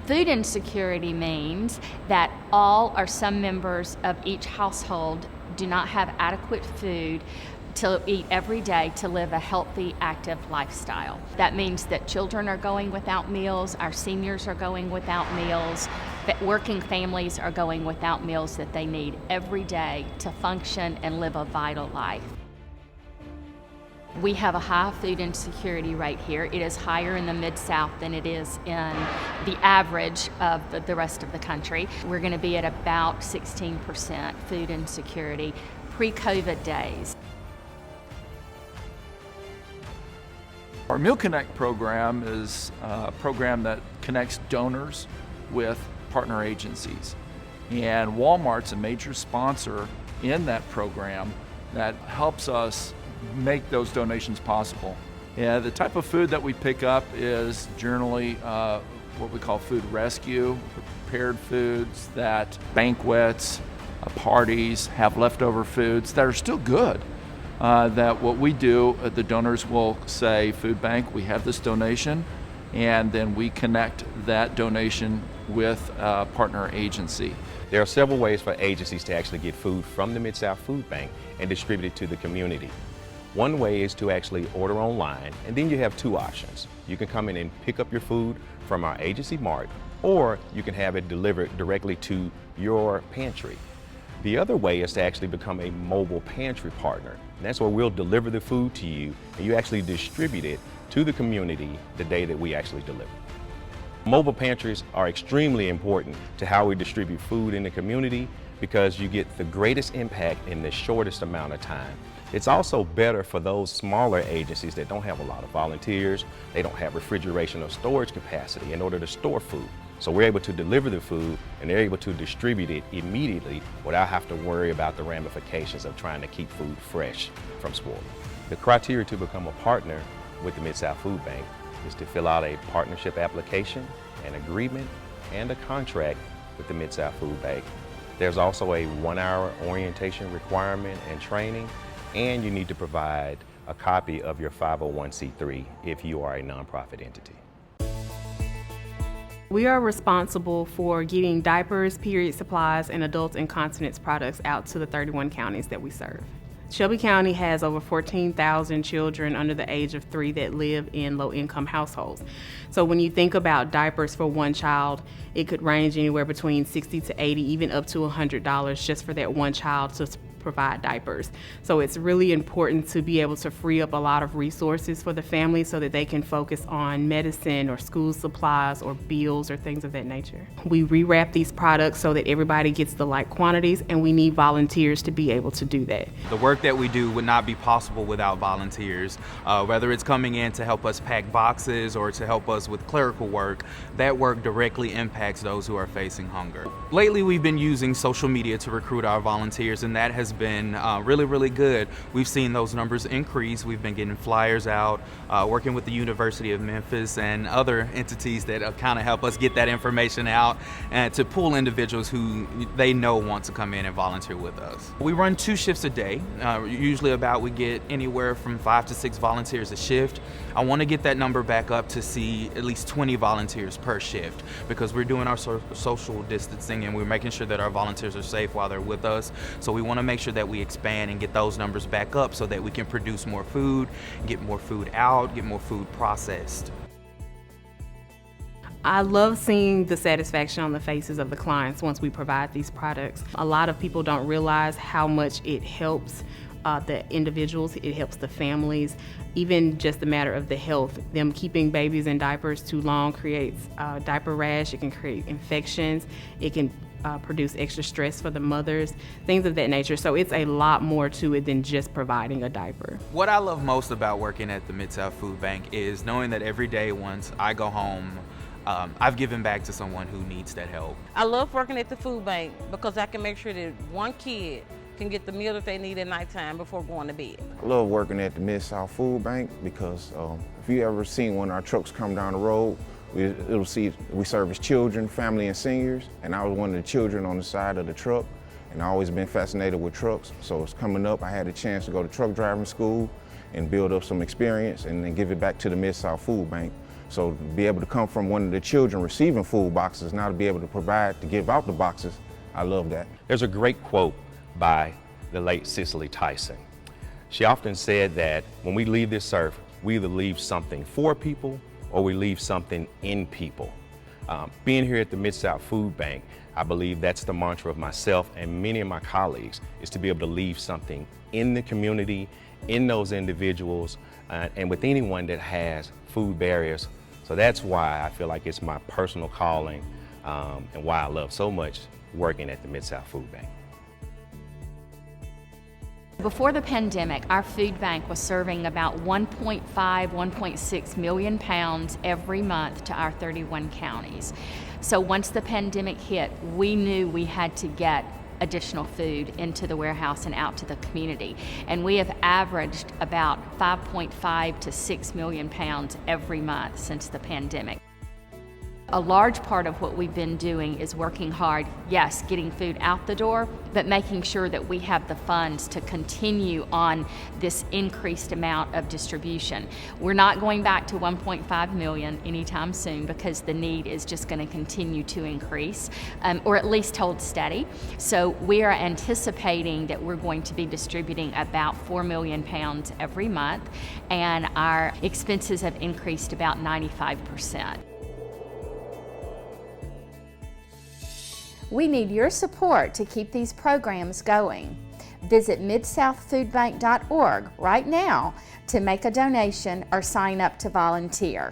Food insecurity means that all or some members of each household do not have adequate food to eat every day to live a healthy, active lifestyle. That means that children are going without meals, our seniors are going without meals, that working families are going without meals that they need every day to function and live a vital life. We have a high food insecurity rate here. It is higher in the Mid-South than it is in the average of the rest of the country. We're going to be at about 16% food insecurity pre-COVID days. Our Meal Connect program is a program that connects donors with partner agencies. And Walmart's a major sponsor in that program that helps us make those donations possible. Yeah, the type of food that we pick up is generally what we call food rescue, prepared foods that banquets, parties have leftover foods that are still good. That what we do, the donors will say, food bank, we have this donation, and then we connect that donation with a partner agency. There are several ways for agencies to actually get food from the Mid-South Food Bank and distribute it to the community. One way is to actually order online, and then you have two options. You can come in and pick up your food from our agency mart, or you can have it delivered directly to your pantry. The other way is to actually become a mobile pantry partner. And that's where we'll deliver the food to you, and you actually distribute it to the community the day that we actually deliver. Mobile pantries are extremely important to how we distribute food in the community because you get the greatest impact in the shortest amount of time. It's also better for those smaller agencies that don't have a lot of volunteers, they don't have refrigeration or storage capacity in order to store food. So we're able to deliver the food and they're able to distribute it immediately without having to worry about the ramifications of trying to keep food fresh from spoiling. The criteria to become a partner with the Mid-South Food Bank is to fill out a partnership application, an agreement, and a contract with the Mid-South Food Bank. There's also a 1-hour orientation requirement and training, and you need to provide a copy of your 501c3 if you are a nonprofit entity. We are responsible for getting diapers, period supplies, and adult incontinence products out to the 31 counties that we serve. Shelby County has over 14,000 children under the age of 3 that live in low-income households. So when you think about diapers for one child, it could range anywhere between $60 to $80, even up to $100 just for that one child to provide diapers. So it's really important to be able to free up a lot of resources for the family so that they can focus on medicine or school supplies or bills or things of that nature. We rewrap these products so that everybody gets the like quantities, and we need volunteers to be able to do that. The work that we do would not be possible without volunteers. Whether it's coming in to help us pack boxes or to help us with clerical work, that work directly impacts those who are facing hunger. Lately, we've been using social media to recruit our volunteers, and that has been really good. We've seen those numbers increase. We've been getting flyers out, working with the University of Memphis and other entities that kind of help us get that information out and to pull individuals who they know want to come in and volunteer with us. We run 2 shifts a day. Usually we get anywhere from 5 to 6 volunteers a shift. I want to get that number back up to see at least 20 volunteers per shift because we're doing our social distancing and we're making sure that our volunteers are safe while they're with us. So we want to make sure that we expand and get those numbers back up so that we can produce more food, get more food out, get more food processed. I love seeing the satisfaction on the faces of the clients once we provide these products. A lot of people don't realize how much it helps the individuals, it helps the families, even just the matter of the health. Them keeping babies in diapers too long creates diaper rash, it can create infections, it can produce extra stress for the mothers, things of that nature. So it's a lot more to it than just providing a diaper. What I love most about working at the Mid-South Food Bank is knowing that every day once I go home, I've given back to someone who needs that help. I love working at the food bank because I can make sure that one kid can get the meal that they need at nighttime before going to bed. I love working at the Mid-South Food Bank because if you ever seen when our trucks come down the road, we service children, family, and seniors, and I was one of the children on the side of the truck, and I've always been fascinated with trucks. So it's coming up, I had a chance to go to truck driving school and build up some experience and then give it back to the Mid-South Food Bank So to be able to come from one of the children receiving food boxes, now to be able to provide, to give out the boxes, I love that. There's a great quote by the late Cicely Tyson. She often said that when we leave this earth, we either leave something for people or we leave something in people. Being here at the Mid-South Food Bank, I believe that's the mantra of myself and many of my colleagues, is to be able to leave something in the community, in those individuals, and with anyone that has food barriers. So that's why I feel like it's my personal calling and why I love so much working at the Mid-South Food Bank. Before the pandemic, our food bank was serving about 1.5, 1.6 million pounds every month to our 31 counties. So once the pandemic hit, we knew we had to get additional food into the warehouse and out to the community. And we have averaged about 5.5 to 6 million pounds every month since the pandemic. A large part of what we've been doing is working hard, yes, getting food out the door, but making sure that we have the funds to continue on this increased amount of distribution. We're not going back to 1.5 million anytime soon because the need is just going to continue to increase, or at least hold steady. So we are anticipating that we're going to be distributing about 4 million pounds every month, and our expenses have increased about 95%. We need your support to keep these programs going. Visit midsouthfoodbank.org right now to make a donation or sign up to volunteer.